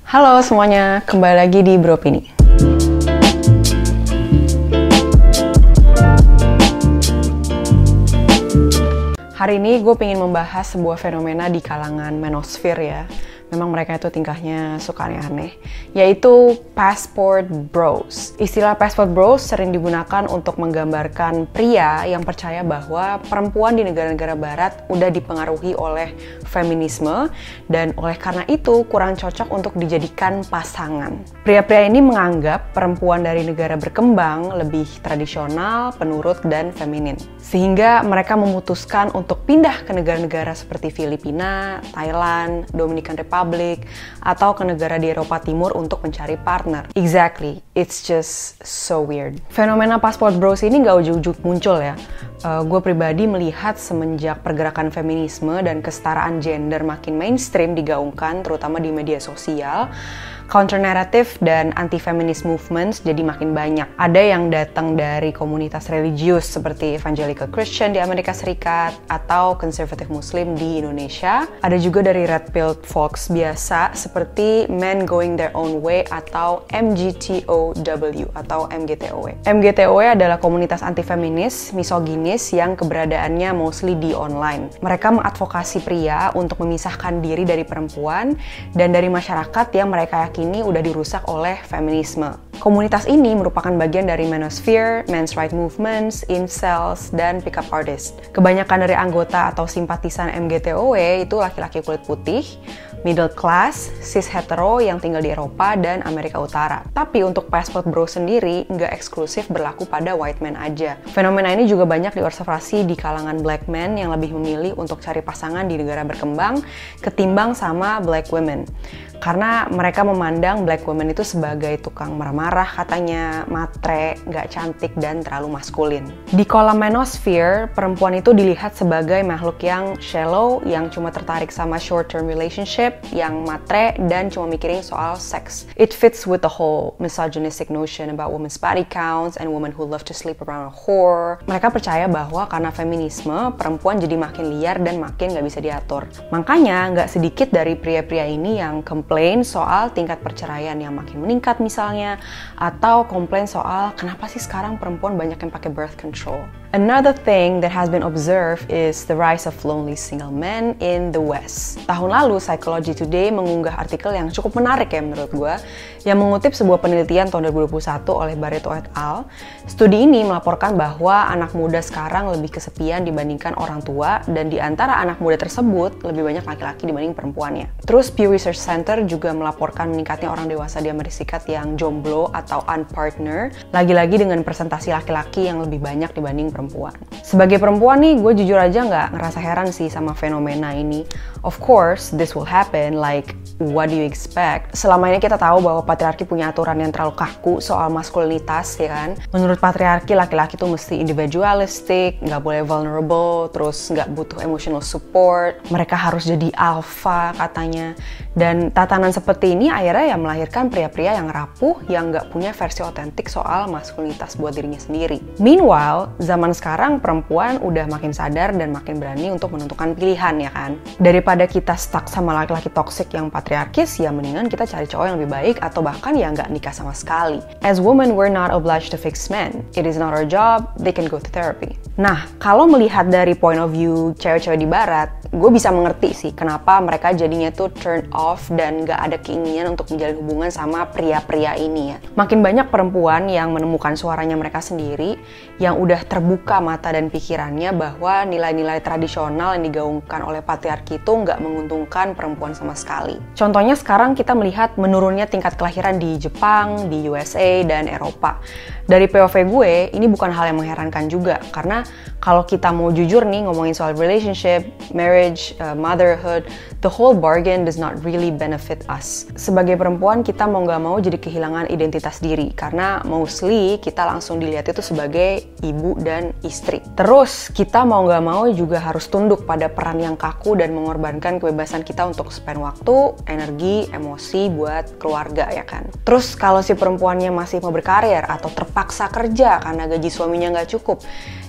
Halo semuanya, kembali lagi di Bropini. Hari ini gue pengen membahas sebuah fenomena di kalangan manosphere ya. Memang mereka itu tingkahnya suka aneh-aneh, yaitu passport bros. Istilah passport bros sering digunakan untuk menggambarkan pria yang percaya bahwa perempuan di negara-negara barat udah dipengaruhi oleh feminisme dan oleh karena itu kurang cocok untuk dijadikan pasangan. Pria-pria ini menganggap perempuan dari negara berkembang lebih tradisional, penurut, dan feminin. Sehingga mereka memutuskan untuk pindah ke negara-negara seperti Filipina, Thailand, Dominican Republic, atau ke negara di Eropa Timur untuk mencari partner. Exactly, it's just so weird. Fenomena passport bros ini nggak ujuk-ujuk muncul ya. Gue pribadi melihat semenjak pergerakan feminisme dan kesetaraan gender makin mainstream digaungkan, terutama di media sosial, counter-narrative dan anti-feminist movements jadi makin banyak. Ada yang datang dari komunitas religius seperti Evangelical Christian di Amerika Serikat atau konservatif Muslim di Indonesia. Ada juga dari red-pilled folks biasa seperti Men Going Their Own Way atau MGTOW atau MGTOW. MGTOW adalah komunitas anti-feminis, misoginis yang keberadaannya mostly di online. Mereka mengadvokasi pria untuk memisahkan diri dari perempuan dan dari masyarakat yang mereka yakini ini udah dirusak oleh feminisme. Komunitas ini merupakan bagian dari manosphere, men's right movements, incels, dan pickup artists. Kebanyakan dari anggota atau simpatisan MGTOW itu laki-laki kulit putih, middle class, cis hetero yang tinggal di Eropa dan Amerika Utara. Tapi untuk passport bro sendiri nggak eksklusif berlaku pada white man aja. Fenomena ini juga banyak diobservasi di kalangan black men yang lebih memilih untuk cari pasangan di negara berkembang ketimbang sama black women. Karena mereka memandang black women itu sebagai tukang marah-marah katanya, matre, nggak cantik, dan terlalu maskulin. Di kolam manosphere, perempuan itu dilihat sebagai makhluk yang shallow, yang cuma tertarik sama short-term relationship, yang matre, dan cuma mikirin soal seks. It fits with the whole misogynistic notion about women's body counts and women who love to sleep around a whore. Mereka percaya bahwa karena feminisme, perempuan jadi makin liar dan makin nggak bisa diatur. Makanya nggak sedikit dari pria-pria ini yang komplain soal tingkat perceraian yang makin meningkat misalnya, atau komplain soal kenapa sih sekarang perempuan banyak yang pakai birth control. Another thing that has been observed is the rise of lonely single men in the West. Tahun lalu, Psychology Today mengunggah artikel yang cukup menarik ya menurut gue, yang mengutip sebuah penelitian tahun 2021 oleh Barreto et al. Studi ini melaporkan bahwa anak muda sekarang lebih kesepian dibandingkan orang tua, dan di antara anak muda tersebut, lebih banyak laki-laki dibanding perempuannya. Terus Pew Research Center juga melaporkan meningkatnya orang dewasa di Amerika Serikat yang jomblo atau unpartner, lagi-lagi dengan presentasi laki-laki yang lebih banyak dibanding perempuan. Sebagai perempuan nih, gue jujur aja nggak ngerasa heran sih sama fenomena ini. Of course, this will happen, like, what do you expect? Selama ini kita tahu bahwa patriarki punya aturan yang terlalu kaku soal maskulinitas, ya kan? Menurut patriarki, laki-laki tuh mesti individualistic, nggak boleh vulnerable, terus nggak butuh emotional support, mereka harus jadi alpha katanya. Dan tatanan seperti ini akhirnya ya melahirkan pria-pria yang rapuh, yang nggak punya versi otentik soal maskulinitas buat dirinya sendiri. Meanwhile, zaman sekarang perempuan udah makin sadar dan makin berani untuk menentukan pilihan, ya kan? Daripada kita stuck sama laki-laki toxic yang patriarkis, ya mendingan kita cari cowok yang lebih baik atau bahkan ya nggak nikah sama sekali. As women, we're not obliged to fix men. It is not our job, they can go to therapy. Nah, kalau melihat dari point of view cewek-cewek di barat, gue bisa mengerti sih kenapa mereka jadinya tuh turn off dan nggak ada keinginan untuk menjalin hubungan sama pria-pria ini ya. Makin banyak perempuan yang menemukan suaranya mereka sendiri, yang udah terbuka mata dan pikirannya bahwa nilai-nilai tradisional yang digaungkan oleh patriarki itu nggak menguntungkan perempuan sama sekali. Contohnya sekarang kita melihat menurunnya tingkat kelahiran di Jepang, di USA, dan Eropa. Dari POV gue, ini bukan hal yang mengherankan juga, karena kalau kita mau jujur nih ngomongin soal relationship, marriage, motherhood, the whole bargain does not really benefit us. Sebagai perempuan, kita mau nggak mau jadi kehilangan identitas diri, karena mostly kita langsung dilihat itu sebagai ibu dan istri. Terus, kita mau nggak mau juga harus tunduk pada peran yang kaku dan mengorbankan kebebasan kita untuk spend waktu, energi, emosi buat keluarga, ya kan? Terus, kalau si perempuannya masih mau berkarir atau terpaksa kerja karena gaji suaminya nggak cukup,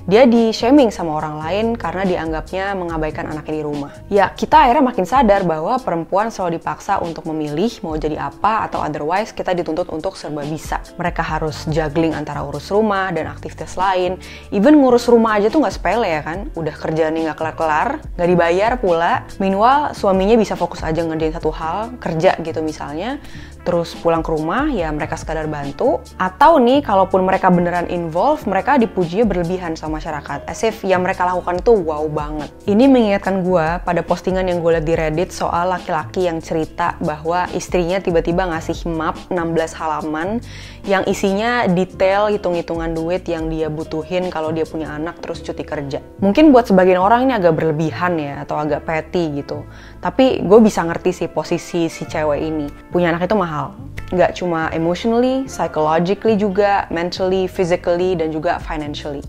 dia dia di-shaming sama orang lain karena dianggapnya mengabaikan anaknya di rumah. Ya, kita akhirnya makin sadar bahwa perempuan selalu dipaksa untuk memilih mau jadi apa, atau otherwise kita dituntut untuk serba bisa. Mereka harus juggling antara urus rumah dan aktivitas lain. Even ngurus rumah aja tuh nggak sepele ya kan, udah kerjaannya nggak kelar-kelar, nggak dibayar pula. Meanwhile, suaminya bisa fokus aja ngerjain satu hal, kerja gitu misalnya, terus pulang ke rumah ya mereka sekadar bantu. Atau nih, kalaupun mereka beneran involve, mereka dipujinya berlebihan sama masyarakat, as if yang mereka lakukan itu wow banget. Ini mengingatkan gue pada postingan yang gue liat di Reddit soal laki-laki yang cerita bahwa istrinya tiba-tiba ngasih map 16 halaman yang isinya detail hitung-hitungan duit yang dia butuhin kalau dia punya anak terus cuti kerja. Mungkin buat sebagian orang ini agak berlebihan ya, atau agak petty gitu. Tapi gue bisa ngerti sih posisi si cewek ini. Punya anak itu mahal. Nggak cuma emotionally, psychologically juga, mentally, physically, dan juga financially.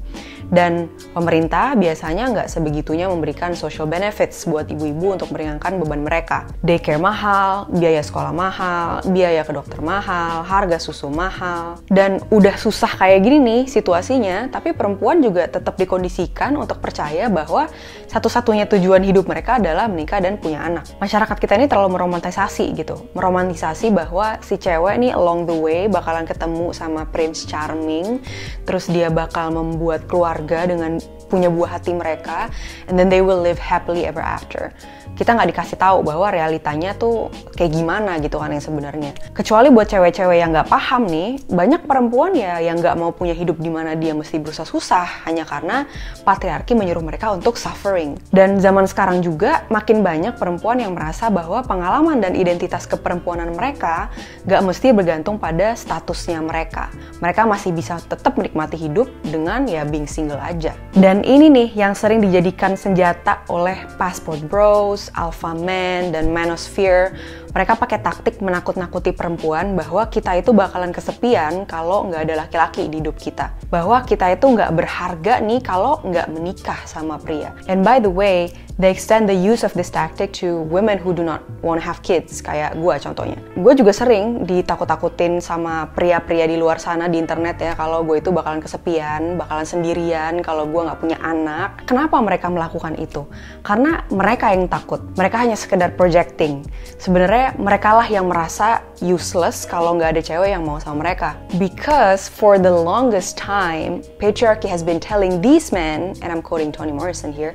Dan pemerintah biasanya nggak sebegitunya memberikan social benefits buat ibu-ibu untuk meringankan beban mereka. Daycare mahal, biaya sekolah mahal, biaya ke dokter mahal, harga susu mahal. Dan udah susah kayak gini nih situasinya, tapi perempuan juga tetap dikondisikan untuk percaya bahwa satu-satunya tujuan hidup mereka adalah menikah dan punya anak. Masyarakat kita ini terlalu meromantisasi gitu. Meromantisasi bahwa si cewek nih along the way bakalan ketemu sama Prince Charming, terus dia bakal membuat keluarga dengan punya buah hati mereka, and then they will live happily ever after. Kita nggak dikasih tahu bahwa realitanya tuh kayak gimana gitu kan yang sebenarnya. Kecuali buat cewek-cewek yang nggak paham nih, banyak perempuan ya yang nggak mau punya hidup di mana dia mesti berusaha susah hanya karena patriarki menyuruh mereka untuk suffering. Dan zaman sekarang juga makin banyak perempuan yang merasa bahwa pengalaman dan identitas keperempuanan mereka nggak mesti bergantung pada statusnya mereka. Mereka masih bisa tetap menikmati hidup dengan ya being single aja. Dan ini nih yang sering dijadikan senjata oleh passport bros, alpha man, dan manosphere. Mereka pakai taktik menakut-nakuti perempuan bahwa kita itu bakalan kesepian kalau nggak ada laki-laki di hidup kita. Bahwa kita itu nggak berharga nih kalau nggak menikah sama pria. And by the way, they extend the use of this tactic to women who do not want to have kids, kayak gue contohnya. Gue juga sering ditakut-takutin sama pria-pria di luar sana di internet ya, kalau gue itu bakalan kesepian, bakalan sendirian kalau gue nggak punya anak. Kenapa mereka melakukan itu? Karena mereka yang takut. Mereka hanya sekedar projecting. Sebenarnya mereka lah yang merasa useless kalau nggak ada cewek yang mau sama mereka. Because for the longest time, patriarchy has been telling these men, and I'm quoting Toni Morrison here,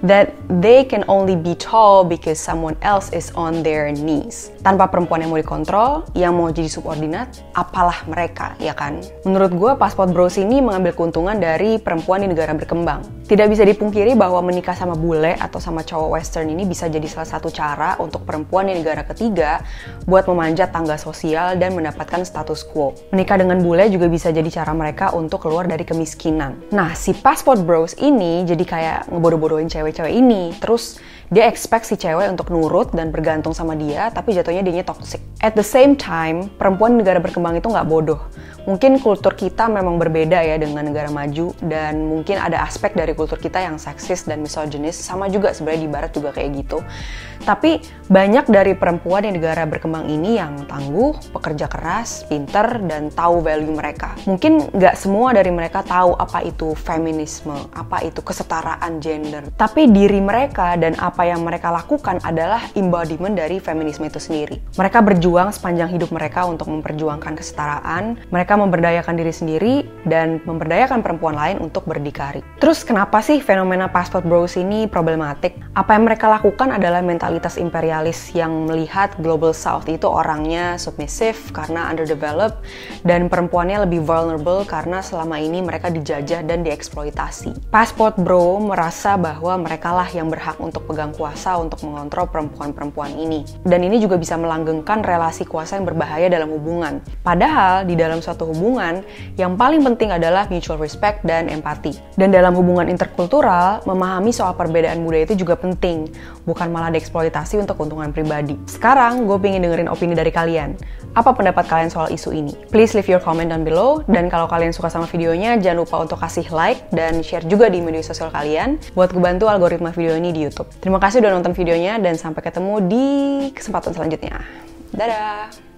that they can only be tall because someone else is on their knees. Tanpa perempuan yang mau dikontrol, yang mau jadi subordinat, apalah mereka, ya kan? Menurut gue, passport bros ini mengambil keuntungan dari perempuan di negara berkembang. Tidak bisa dipungkiri bahwa menikah sama bule atau sama cowok western ini bisa jadi salah satu cara untuk perempuan di negara ketiga buat memanjat tangga sosial dan mendapatkan status quo. Menikah dengan bule juga bisa jadi cara mereka untuk keluar dari kemiskinan. Nah, si passport bros ini jadi kayak ngebodoh-bodohin cewek ini, terus dia expect si cewek untuk nurut dan bergantung sama dia, tapi jatuhnya dianya toxic. At the same time, perempuan di negara berkembang itu nggak bodoh. Mungkin kultur kita memang berbeda ya dengan negara maju, dan mungkin ada aspek dari kultur kita yang seksis dan misoginis, sama juga sebenarnya di barat juga kayak gitu. Tapi banyak dari perempuan di negara berkembang ini yang tangguh, pekerja keras, pinter, dan tahu value mereka. Mungkin nggak semua dari mereka tahu apa itu feminisme, apa itu kesetaraan gender. Tapi diri mereka dan apa yang mereka lakukan adalah embodiment dari feminisme itu sendiri. Mereka berjuang sepanjang hidup mereka untuk memperjuangkan kesetaraan, mereka memberdayakan diri sendiri, dan memberdayakan perempuan lain untuk berdikari. Terus kenapa sih fenomena passport bros ini problematik? Apa yang mereka lakukan adalah mentalitas imperialis yang melihat Global South itu orangnya submissive karena underdeveloped, dan perempuannya lebih vulnerable karena selama ini mereka dijajah dan dieksploitasi. Passport bro merasa bahwa mereka lah yang berhak untuk pegang kuasa untuk mengontrol perempuan-perempuan ini. Dan ini juga bisa melanggengkan relasi kuasa yang berbahaya dalam hubungan. Padahal di dalam suatu hubungan, yang paling penting adalah mutual respect dan empati. Dan dalam hubungan interkultural, memahami soal perbedaan budaya itu juga penting, bukan malah dieksploitasi untuk keuntungan pribadi. Sekarang, gue pengen dengerin opini dari kalian. Apa pendapat kalian soal isu ini? Please leave your comment down below, dan kalau kalian suka sama videonya, jangan lupa untuk kasih like dan share juga di media sosial kalian, buat ngebantu algoritma video ini di YouTube. Terima kasih udah nonton videonya, dan sampai ketemu di kesempatan selanjutnya. Dadah!